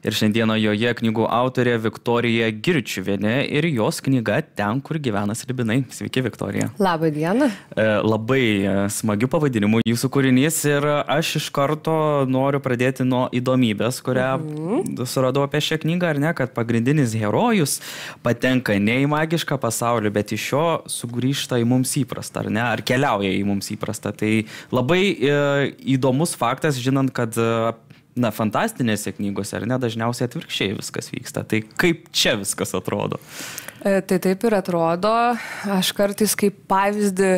Ir šiandieną joje knygų autorė Viktorija Girčiuvienė ir jos knyga Ten, kur gyvena slibinai. Sveiki, Viktorija. Labą dieną. Labai smagių pavadinimų jūsų kūrinys ir aš iš karto noriu pradėti nuo įdomybės, kurią suradau apie šią knygą, ar ne, kad pagrindinis herojus patenka ne į magišką pasaulį, bet iš jo sugrįžta į mums įprastą, ar ne, ar keliauja į mums įprastą. Tai labai įdomus faktas, žinant, kad fantastinėse knygose, ar ne, dažniausiai atvirkščiai viskas vyksta. Tai kaip čia viskas atrodo? Tai taip ir atrodo. Aš kartais kaip pavyzdį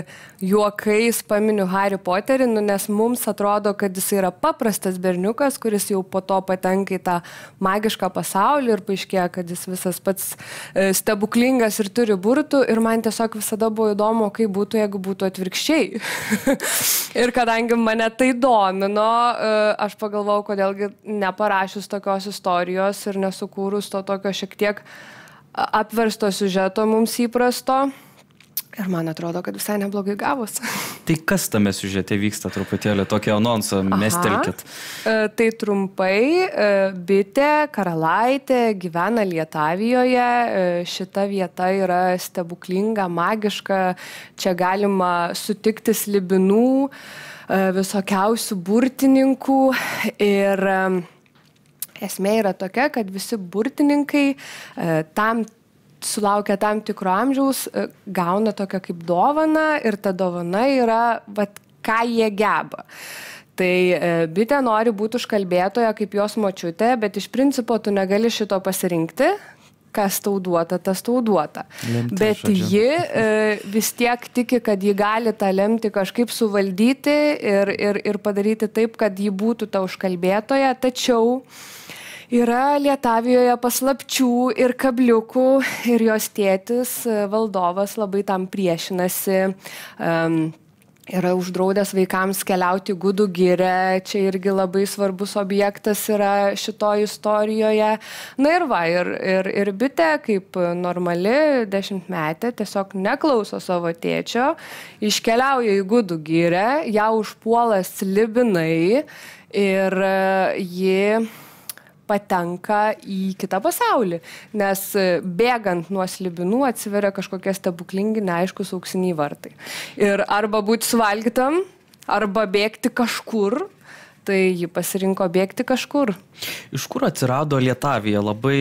juokais paminiu Harry Potterį, nes mums atrodo, kad jis yra paprastas berniukas, kuris jau po to patenka į tą magišką pasaulį ir paaiškėja, kad jis visas pats stebuklingas ir turi burtų. Ir man tiesiog visada buvo įdomu, kaip būtų, jeigu būtų atvirkščiai. Ir kadangi mane tai domino, aš pagalvojau, kodėlgi neparašius tokios istorijos ir nesukūrus to tokio šiek tiek apversto siužeto mums įprasto. Ir man atrodo, kad visai neblogai gavus. Tai kas tame siužete vyksta truputėlį? Tokį anonsą mestelkit. Tai trumpai, bitė, karalaitė gyvena Lietavijoje. Šita vieta yra stebuklinga, magiška. Čia galima sutikti slibinų, visokiausių burtininkų. Ir esmė yra tokia, kad visi burtininkai sulaukia tam tikro amžiaus, gauna tokią kaip dovaną ir ta dovana yra, ką jie geba. Tai bitė nori būti užkalbėtoja kaip jos močiutė, bet iš principo tu negali šito pasirinkti, kas tau duota, tas tau duota. Bet ji vis tiek tiki, kad ji gali tą lemtį kažkaip suvaldyti ir padaryti taip, kad ji būtų ta užkalbėtoja, tačiau yra Lietavijoje paslapčių ir kabliukų ir jos tėtis, valdovas, labai tam priešinasi. Yra uždraudęs vaikams keliauti Gudų girią, čia irgi labai svarbus objektas yra šitoje istorijoje. Na ir bitė, kaip normali 10-metė, tiesiog neklauso savo tėčio, iškeliauja į Gudų girią, ją užpuola slibinai ir ji patenka į kitą pasaulį, nes bėgant nuo slibinų atsiveria kažkokie stebuklingi, neaiškus auksiniai vartai. Ir arba būti suvalgytam, arba bėgti kažkur, tai ji pasirinko bėgti kažkur. Iš kur atsirado Lietavija? Labai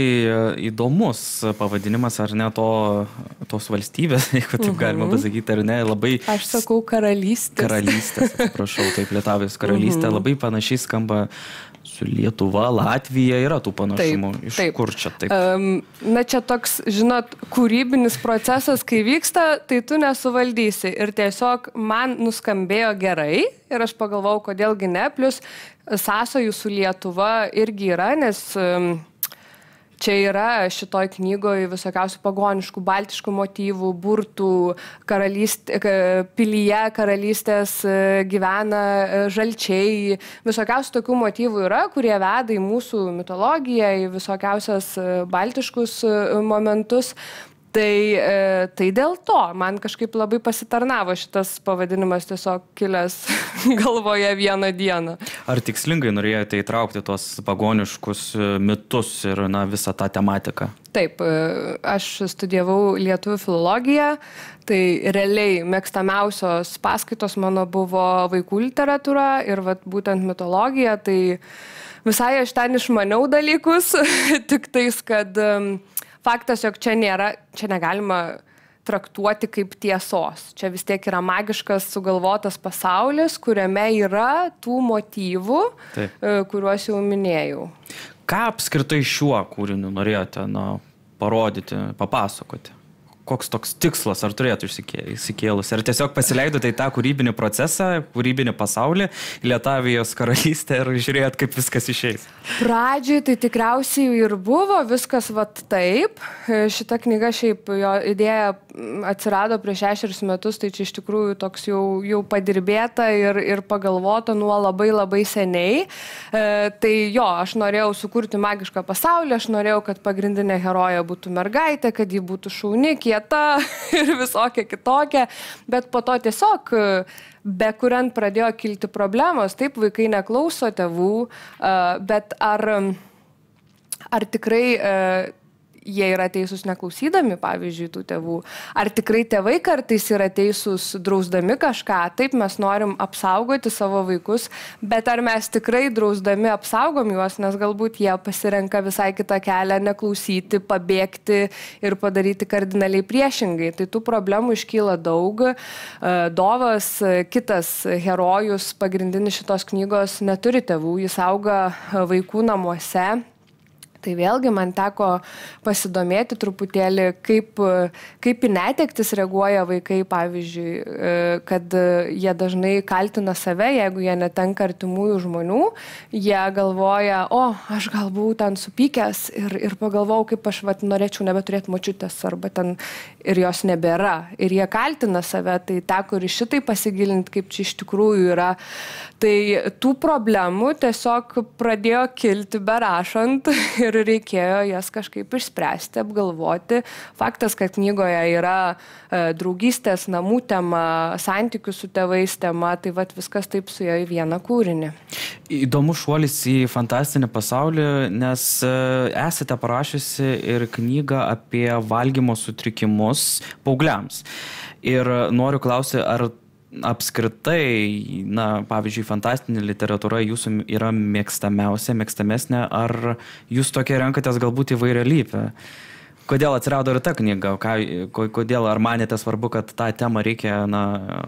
įdomus pavadinimas, ar ne, tos valstybės, jeigu taip galima pasakyti, ar ne, labai... Aš sakau karalystės. Karalystės, atsiprašau, taip, Lietavijos karalystė, labai panašiai skamba su Lietuva, Latvija, yra tų panašumų. Iš kur čia taip? Na čia toks, žinot, kūrybinis procesas, kai vyksta, tai tu nesuvaldysi. Ir tiesiog man nuskambėjo gerai ir aš pagalvojau, kodėlgi ne, plus sąsajų su Lietuva irgi yra, nes čia yra šitoj knygoje visokiausių pagoniškų, baltiškų motyvų, burtų, pilyje karalystės gyvena žalčiai. Visokiausių tokių motyvų yra, kurie veda į mūsų mitologiją, į visokiausias baltiškus momentus. Tai dėl to man kažkaip labai pasitarnavo šitas pavadinimas tiesiog kilęs galvoje vieną dieną. Ar tikslingai norėjote įtraukti tos pagoniškus mitus ir visą tą tematiką? Taip, aš studijavau lietuvių filologiją, tai realiai mėgstamiausios paskaitos mano buvo vaikų literatūra ir būtent mitologija, tai visai aš ten išmaniau dalykus, tik tais, kad faktas, jog čia negalima traktuoti kaip tiesos. Čia vis tiek yra magiškas sugalvotas pasaulis, kuriame yra tų motyvų, kuriuos jau minėjau. Ką apskritai šiuo kūriniu norėjote parodyti, papasakoti? Koks toks tikslas, ar turėtų išsikėlus? Ar tiesiog pasileidote į tą kūrybinį procesą, kūrybinį pasaulį, Lietavijos karalystę ir žiūrėjot, kaip viskas išeis? Pradžiai tai tikriausiai ir buvo viskas taip. Šita knyga šiaip jo idėja atsirado prieš 6 metus, tai čia iš tikrųjų toks jau padirbėta ir pagalvota nuo labai labai seniai. Tai jo, aš norėjau sukurti magišką pasaulį, aš norėjau, kad pagrindinė herojė būtų mergaitė, kad ji būtų šauni, kieta ir visokia kitokia, bet po to tiesiog bekuriant pradėjo kilti problemos. Taip, vaikai neklauso tėvų, bet ar ar tikrai jie yra teisūs neklausydami, pavyzdžiui, tų tėvų, ar tikrai tėvai kartais yra teisūs drausdami kažką, taip mes norim apsaugoti savo vaikus, bet ar mes tikrai drausdami apsaugom juos, nes galbūt jie pasirenka visai kitą kelią, neklausyti, pabėgti ir padaryti kardinaliai priešingai. Tai tų problemų iškyla daug. Dovas, kitas herojus, pagrindinis šitos knygos, neturi tėvų, jis auga vaikų namuose. Tai vėlgi man teko pasidomėti truputėlį, kaip į netektis reaguoja vaikai, pavyzdžiui, kad jie dažnai kaltina save, jeigu jie netenka artimųjų žmonių, jie galvoja, aš gal buvau ten supykęs ir pagalvojau, kaip aš norėčiau nebeturėti močiutės arba ten ir jos nebėra. Ir jie kaltina save, tai teko ir šitai pasigilinti, kaip čia iš tikrųjų yra. Tai tų problemų tiesiog pradėjo kilti berašant ir reikėjo jas kažkaip išspręsti, apgalvoti. Faktas, kad knygoje yra draugystės, namų tema, santykių su tėvais tema, tai viskas taip suėjo į vieną kūrinį. Įdomus šuolis į fantastinį pasaulį, nes esate parašiusi ir knygą apie valgymo sutrikimus paaugliams. Ir noriu klausyti, ar apskritai, pavyzdžiui, fantastinė literatūra jūsų yra mėgstamesnė, ar jūs tokia renkatės galbūt įvairialypę? Kodėl atsirado ir ta knyga? Kodėl, ar manėte svarbu, kad tą temą reikia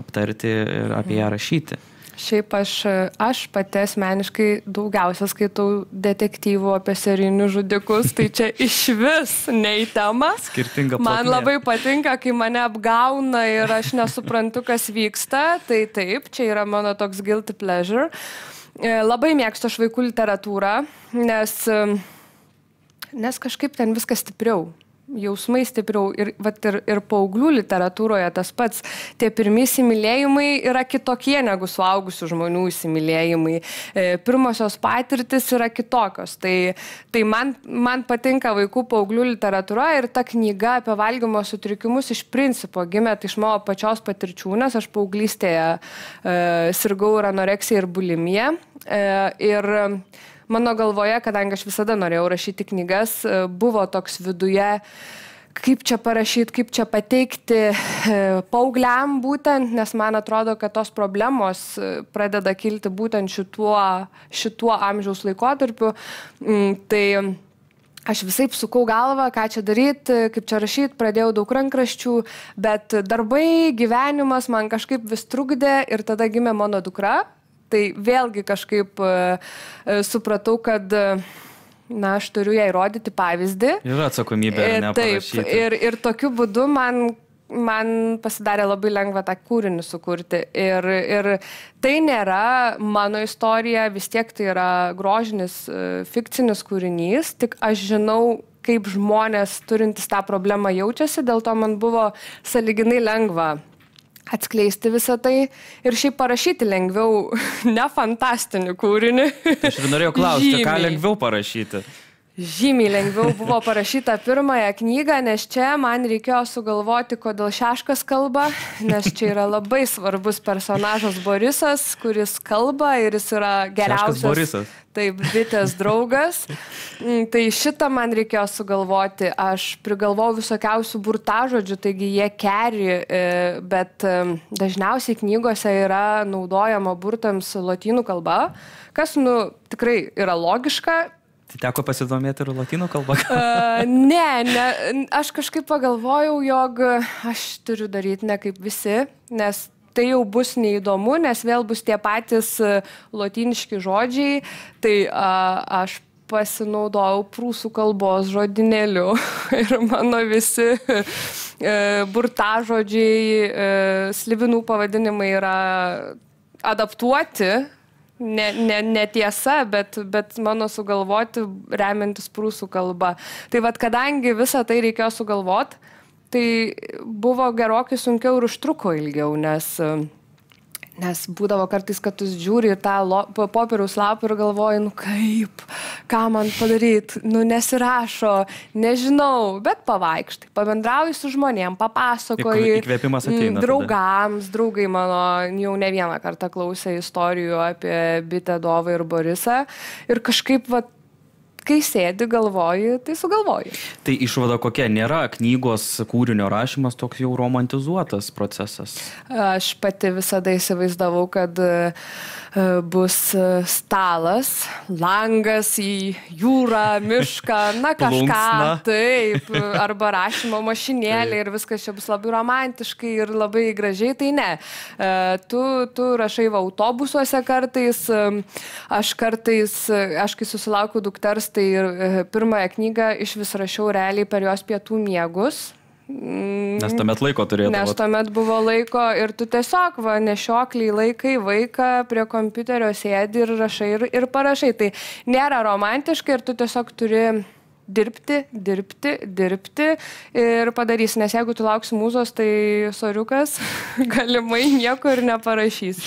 aptarti ir apie ją rašyti? Šiaip aš pati asmeniškai daugiausia skaitau detektyvų apie serijinius žudikus, tai čia išvis ne į temą. Skirtinga plotmė. Man labai patinka, kai mane apgauna ir aš nesuprantu, kas vyksta. Tai taip, čia yra mano toks guilty pleasure. Labai mėgstu aš vaikų literatūrą, nes kažkaip ten viskas stipriau. Jausmai stipriau ir paauglių literatūroje tas pats. Tie pirmi įsimylėjimai yra kitokie negu suaugusių žmonių įsimylėjimai. Pirmosios patirtis yra kitokios. Tai man patinka vaikų paauglių literatūra ir ta knyga apie valgymo sutrikimus iš principo gimė iš mano pačios patirčių, nes aš paauglystėje sirgau ir anoreksiją ir bulimiją. Ir mano galvoje, kadangi aš visada norėjau rašyti knygas, buvo toks viduje, kaip čia parašyti, kaip čia pateikti paaugliam būtent, nes man atrodo, kad tos problemos pradeda kilti būtent šituo amžiaus laikotarpiu. Tai aš visaip sukau galvą, ką čia daryti, kaip čia rašyti, pradėjau daug rankraščių, bet darbai, gyvenimas man kažkaip vis trukdė ir tada gimė mano dukra. Tai vėlgi kažkaip supratau, kad aš turiu jai rodyti pavyzdį. Yra atsakomybė, neparašyti. Taip, ir tokiu būdu man pasidarė labai lengva tą kūrinį sukurti. Ir tai nėra mano istorija, vis tiek tai yra grožinis, fikcinis kūrinys, tik aš žinau, kaip žmonės turintys tą problemą jaučiasi, dėl to man buvo sąlyginai lengva atskleisti visą tai ir šiaip parašyti lengviau ne fantastinį kūrinį. Aš ir norėjau klausti, ką lengviau parašyti? Žymiai lengviau buvo parašyta pirmąją knygą, nes čia man reikėjo sugalvoti, kodėl Šeškas kalba, nes čia yra labai svarbus personažas Borisas, kuris kalba ir jis yra geriausias. Šeškas Borisas. Taip, bitės draugas. Tai šitą man reikėjo sugalvoti. Aš prigalvojau visokiausių burtažodžių, taigi jie keri, bet dažniausiai knygose yra naudojama burtams lotynų kalba, kas tikrai yra logiška. Tai teko pasidomėti ir lotynų kalbą? Ne, aš kažkaip pagalvojau, jog aš turiu daryti ne kaip visi, nes tai jau bus neįdomu, nes vėl bus tie patys lotyniški žodžiai, tai aš pasinaudojau prūsų kalbos žodinėliu ir mano visi burtažodžiai, slibinų pavadinimai yra adaptuoti. Netiesa, bet mano sugalvoti remiantis prūsų kalba. Tai kadangi visą tai reikėjo sugalvoti, tai buvo gerokai sunkiau ir užtruko ilgiau, nes būdavo kartais, kad tu žiūri į tą popieriaus lapą ir galvoji, ką man padaryti, nesirašo, nežinau, bet pavaikštai, pabendrauji su žmonėm, papasakoji. Įkvėpimas ateina. Draugai mano jau ne vieną kartą klausė istorijų apie bitę Dovą ir Borisą ir kažkaip kai sėdi, galvoji, tai sugalvoji. Tai išvada kokia? Nėra knygos kūrinio rašymas toks jau romantizuotas procesas? Aš pati visada įsivaizdavau, kad bus stalas, langas į jūrą, mišką, na kažką, Plunksna. taip, arba rašymo mašinėlė ir viskas čia bus labai romantiškai ir labai gražiai, tai ne. Tu rašai va autobusuose kartais, aš kai susilaukiu dukters, tai pirmąją knygą iš vis rašiau realiai per jos pietų miegus. Nes tuomet laiko turėdavo. Nes tuomet buvo laiko ir tu tiesiog nešiokliai laikai vaiką prie kompiuterio sėdi ir rašai ir parašai. Tai nėra romantiška ir tu tiesiog turi dirbti ir padarysi. Nes jeigu tu lauksi mūzos, tai soriukas galimai nieko ir neparašys.